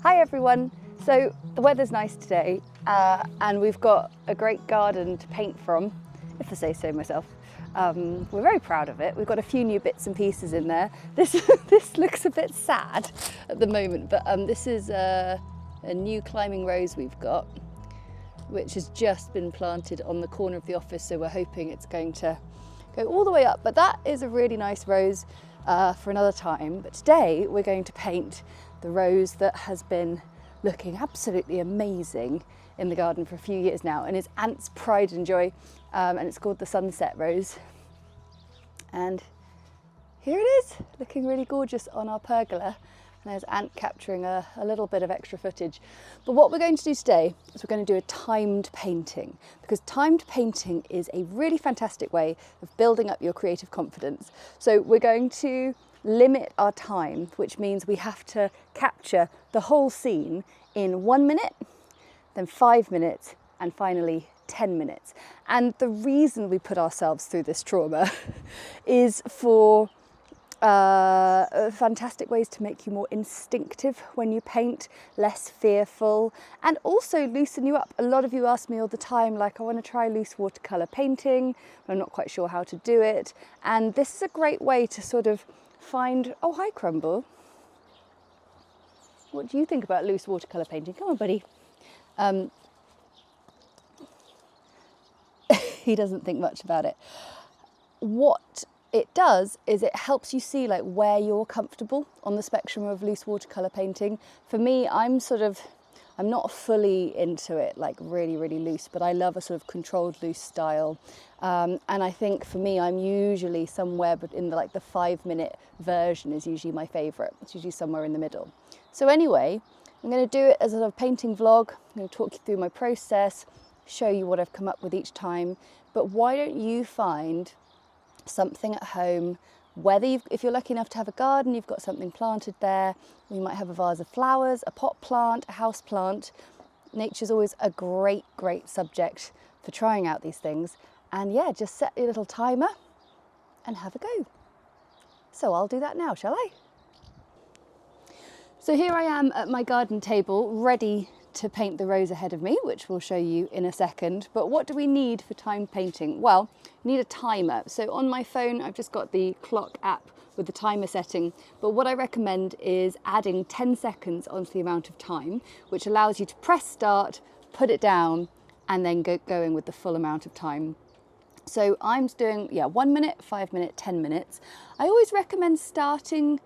Hi everyone! So the weather's nice today and we've got a great garden to paint from, if I say so myself. We're very proud of it. We've got a few new bits and pieces in there. This looks a bit sad at the moment, but this is a new climbing rose we've got, which has just been planted on the corner of the office, so we're hoping it's going to go all the way up. But that is a really nice rose for another time. But today we're going to paint the rose that has been looking absolutely amazing in the garden for a few years now, and is Ant's pride and joy, and it's called the Sunset Rose. And here it is, looking really gorgeous on our pergola. And there's Ant capturing a little bit of extra footage. But what we're going to do today is we're going to do a timed painting, because timed painting is a really fantastic way of building up your creative confidence. So we're going to limit our time, which means we have to capture the whole scene in 1 minute, then 5 minutes, and finally 10 minutes. And the reason we put ourselves through this trauma is for fantastic ways to make you more instinctive when you paint, less fearful, and also loosen you up. A lot of you ask me all the time, like, I want to try loose watercolour painting, but I'm not quite sure how to do it. And this is a great way to sort of find, oh, hi Crumble. What do you think about loose watercolour painting? Come on, buddy. He doesn't think much about it. What it does is it helps you see like where you're comfortable on the spectrum of loose watercolour painting. For me, I'm not fully into it, like really, really loose, but I love a sort of controlled loose style. And I think for me, I'm usually somewhere but in the 5 minute version is usually my favourite. It's usually somewhere in the middle. So anyway, I'm going to do it as a sort of painting vlog. I'm going to talk you through my process, show you what I've come up with each time. But why don't you find something at home, whether if you're lucky enough to have a garden, you've got something planted there, you might have a vase of flowers, a pot plant, a house plant. Nature's always a great subject for trying out these things. And yeah, just set your little timer and have a go. So I'll do that now, shall I? So here I am at my garden table, ready to paint the rose ahead of me, which we'll show you in a second. But what do we need for timed painting? Well, you need a timer. So on my phone, I've just got the clock app with the timer setting. But what I recommend is adding 10 seconds onto the amount of time, which allows you to press start, put it down, and then going with the full amount of time. So I'm doing, 1 minute, 5 minutes, 10 minutes. I always recommend starting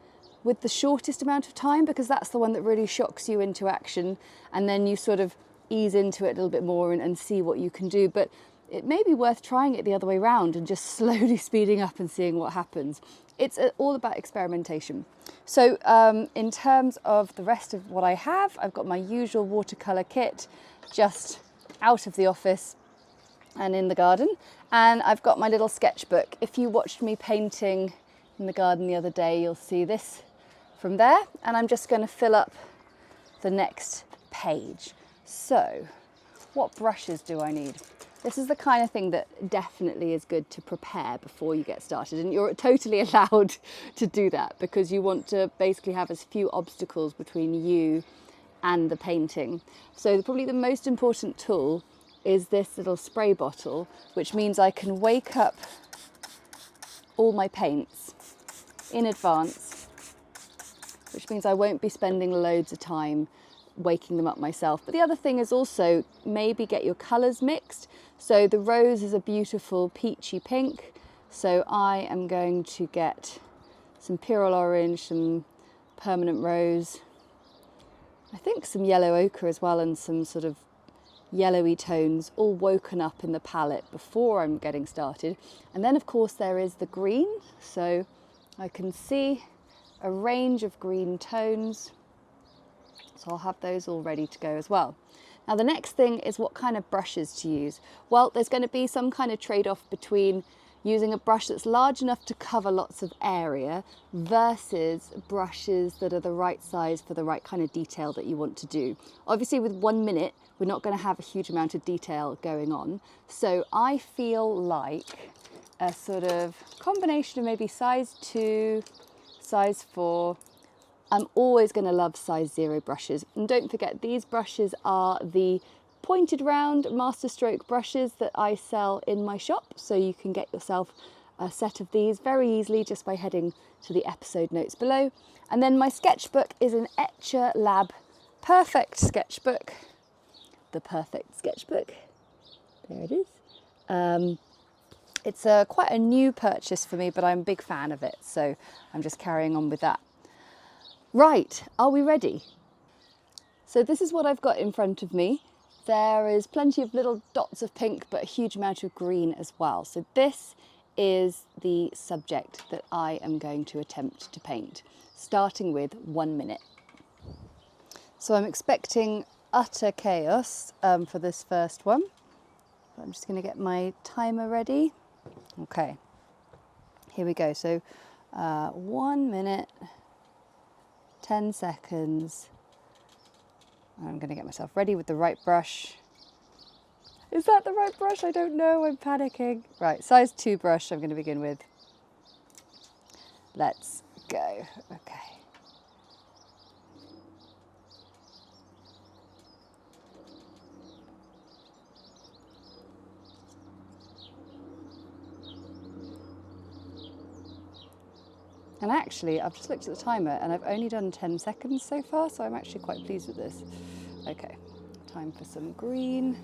with the shortest amount of time, because that's the one that really shocks you into action, and then you sort of ease into it a little bit more and see what you can do. But it may be worth trying it the other way around and just slowly speeding up and seeing what happens. It's all about experimentation. So in terms of the rest of what I have, I've got my usual watercolour kit just out of the office and in the garden, and I've got my little sketchbook. If you watched me painting in the garden the other day, you'll see this from there, and I'm just going to fill up the next page. So what brushes do I need? This is the kind of thing that definitely is good to prepare before you get started, and you're totally allowed to do that, because you want to basically have as few obstacles between you and the painting. So probably the most important tool is this little spray bottle, which means I can wake up all my paints in advance, which means I won't be spending loads of time waking them up myself. But the other thing is also maybe get your colours mixed. So the rose is a beautiful peachy pink, so I am going to get some Pyrrole Orange, some Permanent Rose, I think some yellow ochre as well, and some sort of yellowy tones all woken up in the palette before I'm getting started. And then of course there is the green, so I can see a range of green tones, so I'll have those all ready to go as well. Now the next thing is what kind of brushes to use. Well, there's going to be some kind of trade-off between using a brush that's large enough to cover lots of area versus brushes that are the right size for the right kind of detail that you want to do. Obviously with 1 minute, we're not going to have a huge amount of detail going on. So I feel like a sort of combination of maybe size 2, size 4, I'm always going to love size 0 brushes. And don't forget, these brushes are the pointed round master stroke brushes that I sell in my shop. So you can get yourself a set of these very easily just by heading to the episode notes below. And then my sketchbook is an Etcher Lab Perfect sketchbook. The perfect sketchbook. There it is. It's quite a new purchase for me, but I'm a big fan of it. So I'm just carrying on with that. Right, are we ready? So this is what I've got in front of me. There is plenty of little dots of pink, but a huge amount of green as well. So this is the subject that I am going to attempt to paint, starting with 1 minute. So I'm expecting utter chaos for this first one. But I'm just going to get my timer ready. Okay, here we go. So 1 minute, 10 seconds. I'm going to get myself ready with the right brush. Is that the right brush? I don't know, I'm panicking. Right, size 2 brush I'm going to begin with. Let's go. Okay. And actually, I've just looked at the timer and I've only done 10 seconds so far, so I'm actually quite pleased with this. Okay, time for some green.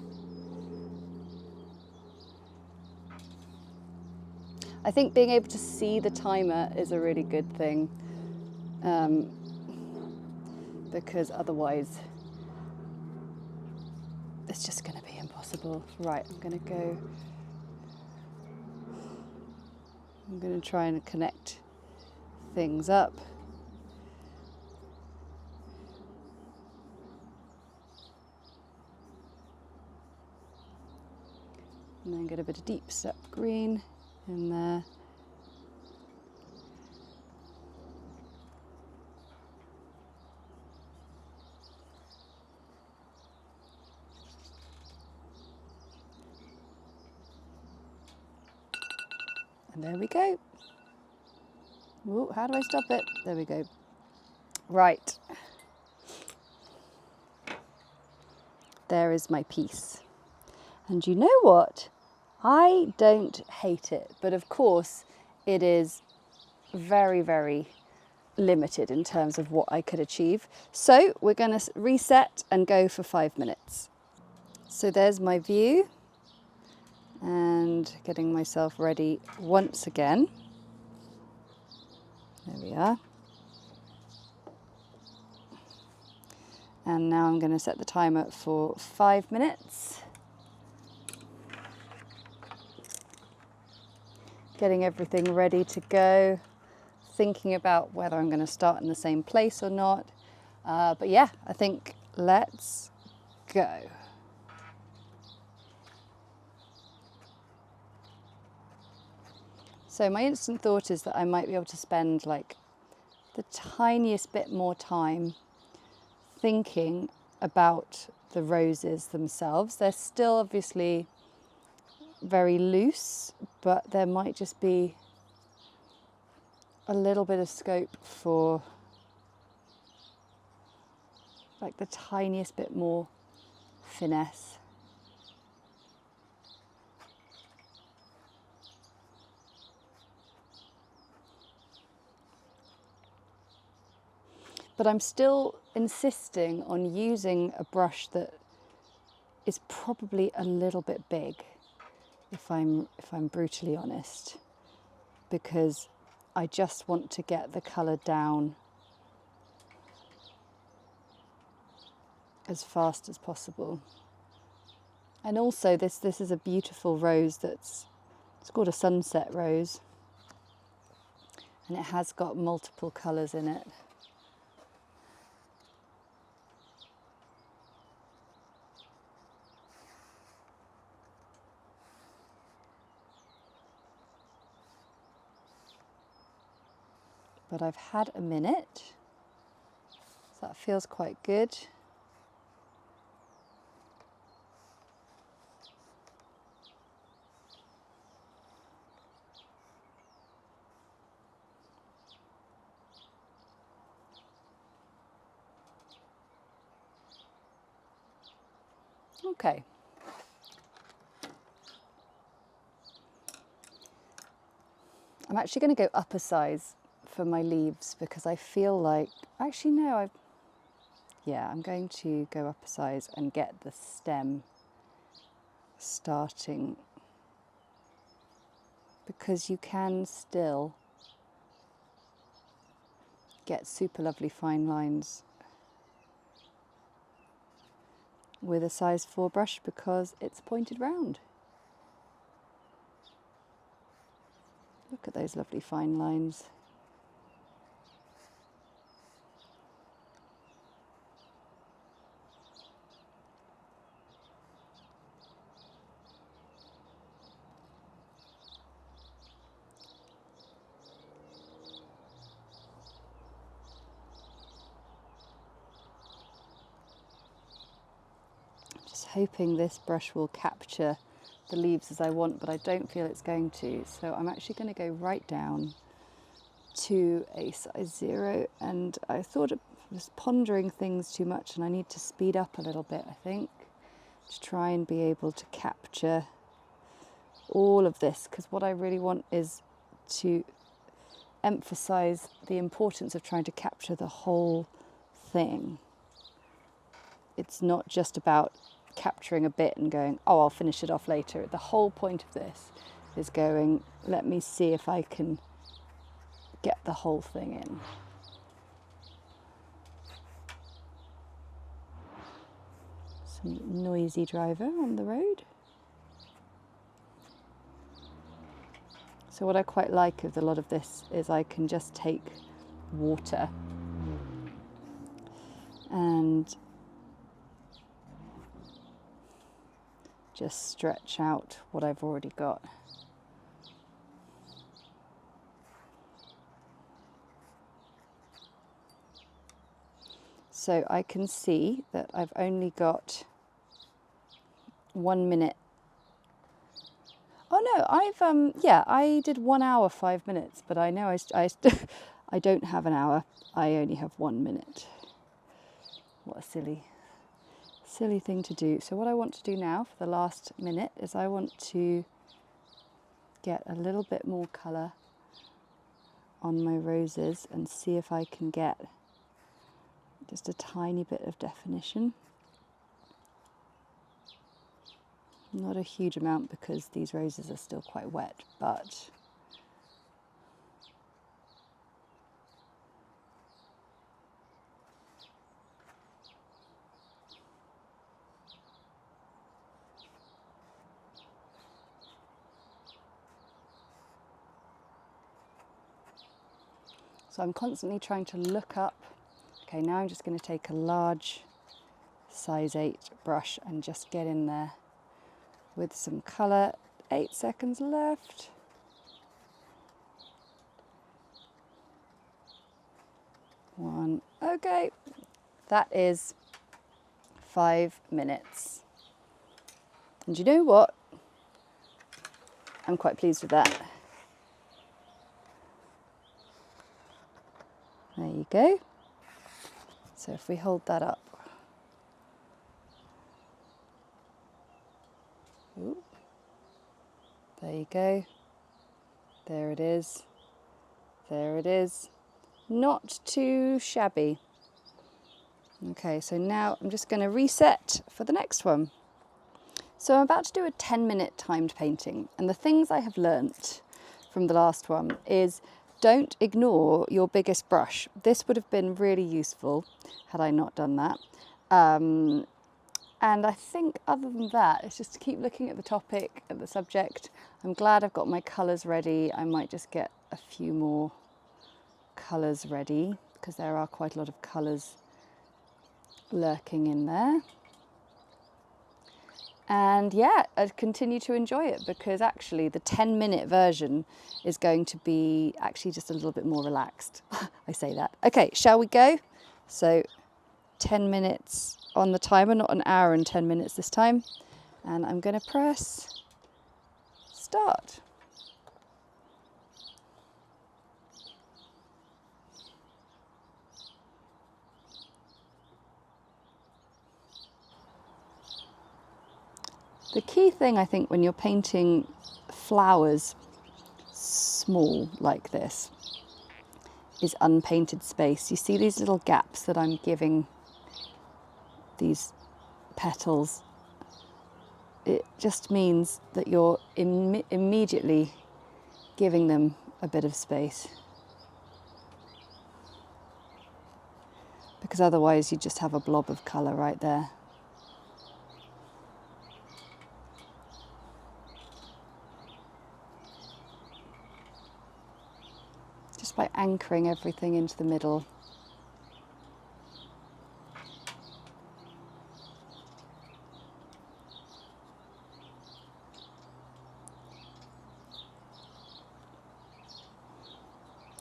I think being able to see the timer is a really good thing, because otherwise it's just going to be impossible. Right, I'm going to try and connect things up. And then get a bit of deep step green in there. And there we go. Ooh, how do I stop it? There we go. Right. There is my piece. And you know what? I don't hate it, but of course it is very, very limited in terms of what I could achieve. So we're going to reset and go for 5 minutes. So there's my view, and getting myself ready once again. There we are. And now I'm going to set the timer for 5 minutes. Getting everything ready to go, thinking about whether I'm going to start in the same place or not. But yeah, I think let's go. So my instant thought is that I might be able to spend like the tiniest bit more time thinking about the roses themselves. They're still obviously very loose, but there might just be a little bit of scope for like the tiniest bit more finesse. But I'm still insisting on using a brush that is probably a little bit big, if I'm brutally honest, because I just want to get the colour down as fast as possible. And also this is a beautiful rose it's called a sunset rose, and it has got multiple colours in it. But I've had a minute, so that feels quite good. Okay. I'm actually going to go up a size for my leaves because I feel like, actually no, I'm going to go up a size and get the stem starting, because you can still get super lovely fine lines with a size 4 brush because it's pointed round. Look at those lovely fine lines. Just hoping this brush will capture the leaves as I want, but I don't feel it's going to. So I'm actually going to go right down to a size 0, and I thought I was pondering things too much and I need to speed up a little bit, I think, to try and be able to capture all of this, because what I really want is to emphasize the importance of trying to capture the whole thing. It's not just about capturing a bit and going, oh, I'll finish it off later. The whole point of this is going, let me see if I can get the whole thing in. Some noisy driver on the road. So what I quite like with a lot of this is I can just take water and just stretch out what I've already got. So I can see that I've only got 1 minute. Oh no, I did 1 hour 5 minutes, but I know I don't have an hour. I only have 1 minute. What a silly thing to do. So what I want to do now for the last minute is I want to get a little bit more colour on my roses and see if I can get just a tiny bit of definition. Not a huge amount because these roses are still quite wet, but so I'm constantly trying to look up. Okay, now I'm just going to take a large size 8 brush and just get in there with some colour. 8 seconds left. One. Okay, that is 5 minutes. And you know what? I'm quite pleased with that. There you go. So if we hold that up. Ooh. There you go. There it is. There it is. Not too shabby. Okay, so now I'm just going to reset for the next one. So I'm about to do a 10-minute timed painting, and the things I have learnt from the last one is don't ignore your biggest brush. This would have been really useful had I not done that. And I think other than that, it's just to keep looking at the topic, at the subject. I'm glad I've got my colours ready. I might just get a few more colours ready because there are quite a lot of colours lurking in there. And yeah, I'd continue to enjoy it because actually the 10-minute version is going to be actually just a little bit more relaxed. I say that. Okay, shall we go? So 10 minutes on the timer, not an hour and 10 minutes this time. And I'm going to press start. The key thing, I think, when you're painting flowers small like this is unpainted space. You see these little gaps that I'm giving these petals? It just means that you're immediately giving them a bit of space, because otherwise you just have a blob of colour right there. Just by anchoring everything into the middle.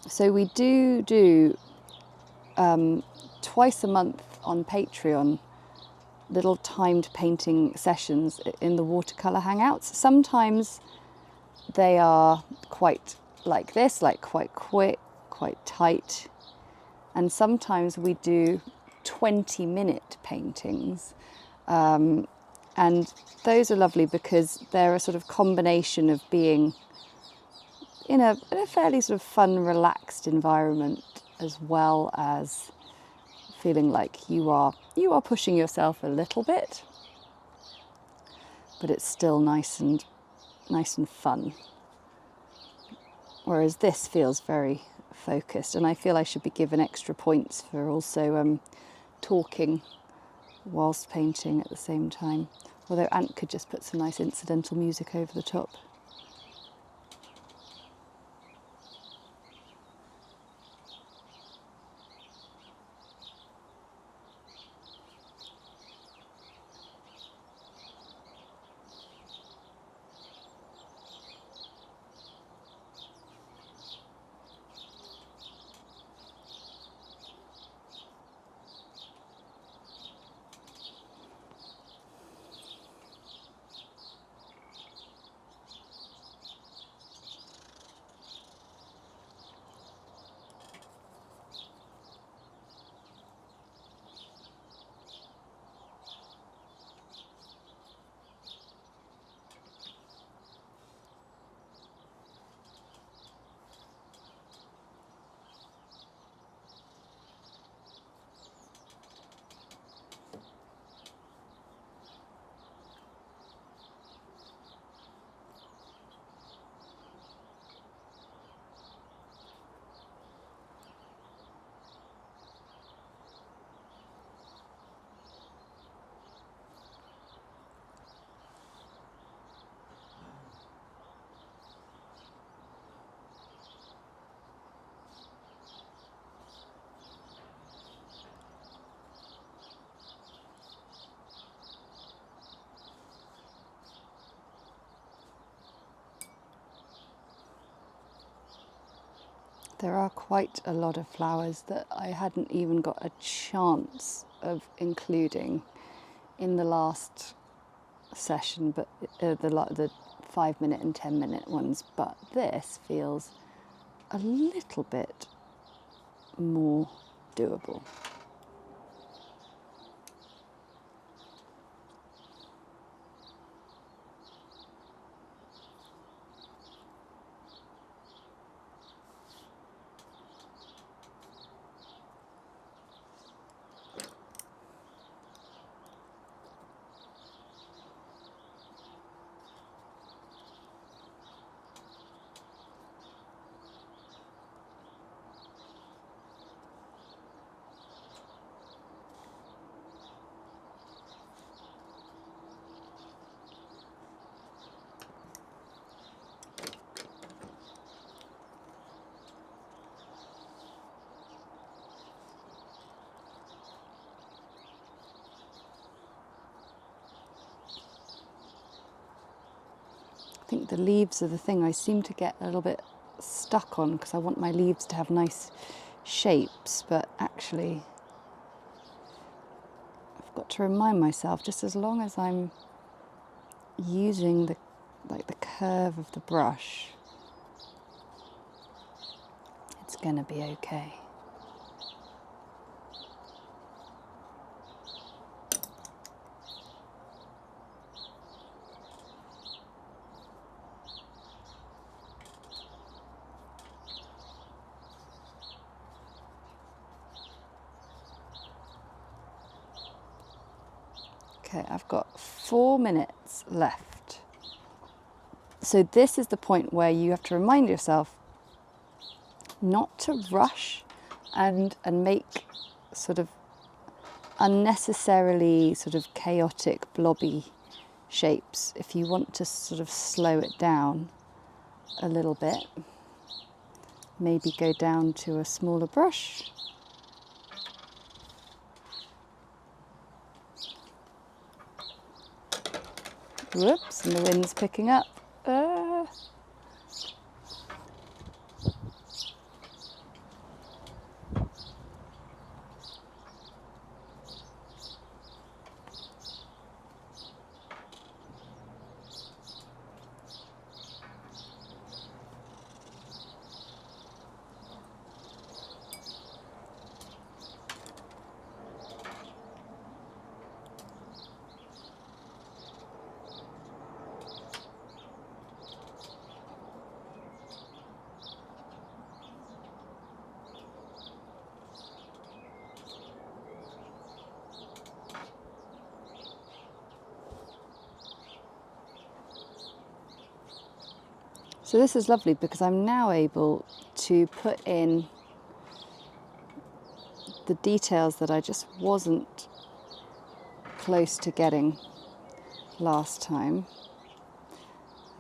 So we do twice a month on Patreon little timed painting sessions in the watercolour hangouts. Sometimes they are quite like this, like quite quick, quite tight. And sometimes we do 20-minute paintings. And those are lovely because they're a sort of combination of being in a fairly sort of fun, relaxed environment, as well as feeling like you are pushing yourself a little bit, but it's still nice and fun. Whereas this feels very focused, and I feel I should be given extra points for also talking whilst painting at the same time. Although Ant could just put some nice incidental music over the top. There are quite a lot of flowers that I hadn't even got a chance of including in the last session, but the 5-minute and 10-minute ones. But this feels a little bit more doable. I think the leaves are the thing I seem to get a little bit stuck on, because I want my leaves to have nice shapes, but actually I've got to remind myself, just as long as I'm using the curve of the brush, it's going to be okay. Okay, I've got 4 minutes left. So this is the point where you have to remind yourself not to rush and make sort of unnecessarily sort of chaotic blobby shapes. If you want to sort of slow it down a little bit, maybe go down to a smaller brush. Whoops, and the wind's picking up. So this is lovely because I'm now able to put in the details that I just wasn't close to getting last time.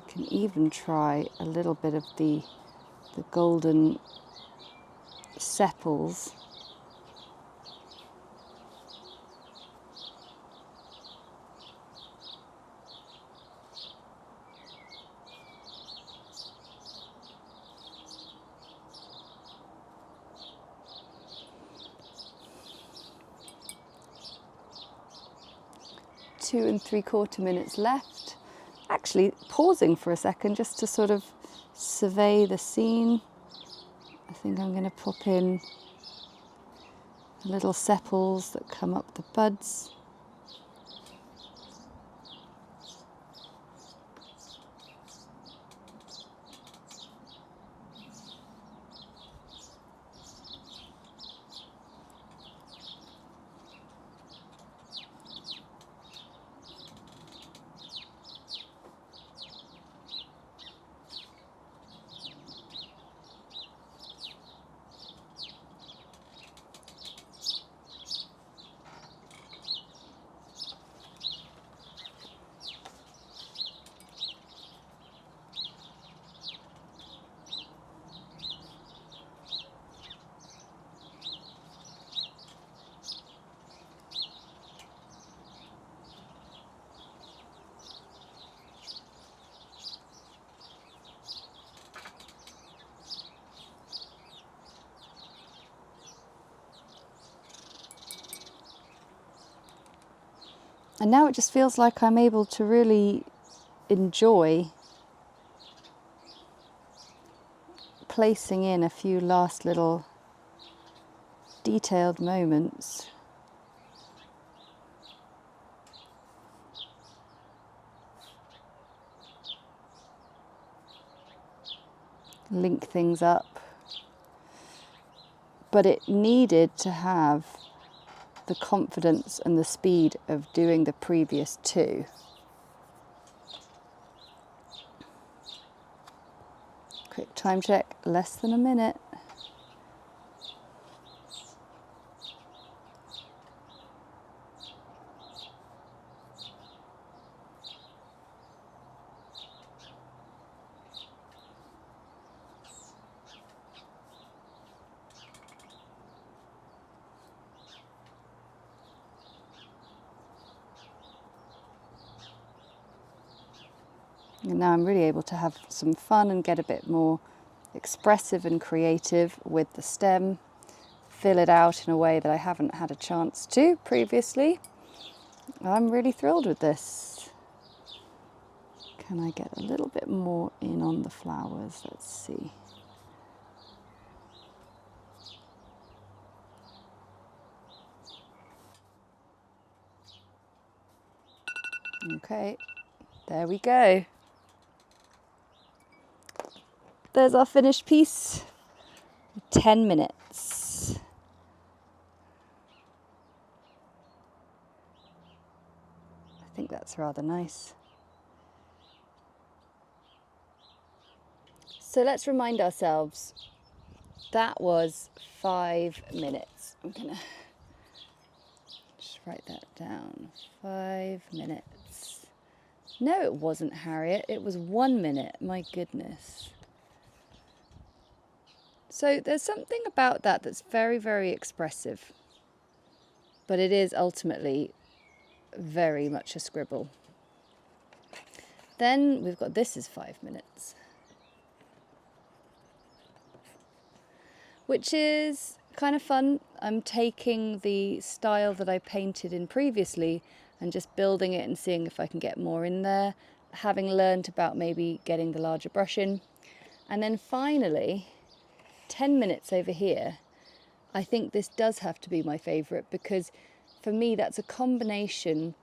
I can even try a little bit of the golden sepals. Two and 3/4 minutes left. Actually pausing for a second just to sort of survey the scene. I think I'm going to pop in the little sepals that come up the buds. And now it just feels like I'm able to really enjoy placing in a few last little detailed moments. Link things up. But it needed to have the confidence and the speed of doing the previous two. Quick time check, less than a minute. And now I'm really able to have some fun and get a bit more expressive and creative with the stem, fill it out in a way that I haven't had a chance to previously. I'm really thrilled with this. Can I get a little bit more in on the flowers? Let's see. Okay, there we go. There's our finished piece. 10 minutes. that's rather nice. So let's remind ourselves, that was 5 minutes. I'm gonna just write that down, 5 minutes. No, it wasn't, Harriet, it was 1 minute, my goodness. So there's something about that that's very, very expressive, but it is ultimately very much a scribble. Then we've got this is 5 minutes, which is kind of fun. I'm taking the style that I painted in previously and just building it and seeing if I can get more in there, having learned about maybe getting the larger brush in. And then finally, 10 minutes over here. I think this does have to be my favourite, because for me that's a combination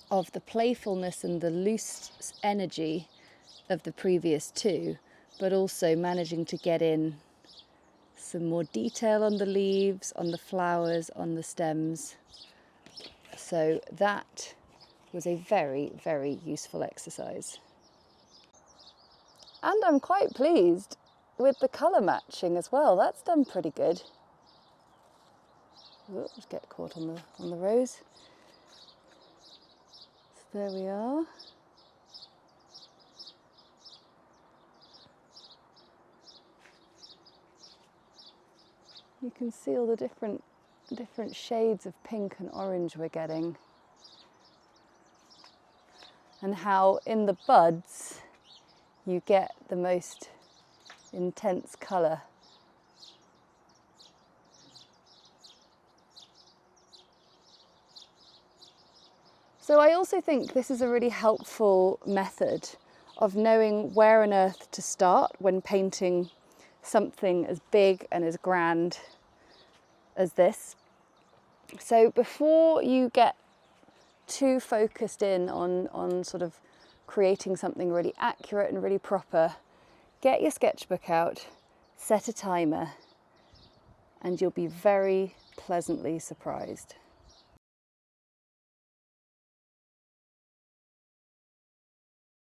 of the playfulness and the loose energy of the previous two, but also managing to get in some more detail on the leaves, on the flowers, on the stems. So that was a very, very useful exercise. And I'm quite pleased with the colour matching as well. That's done pretty good. Oops, get caught on the rose. So there we are. You can see all the different shades of pink and orange we're getting, and how in the buds you get the most intense colour. So I also think this is a really helpful method of knowing where on earth to start when painting something as big and as grand as this. So before you get too focused in on sort of creating something really accurate and really proper, get your sketchbook out, set a timer, and you'll be very pleasantly surprised.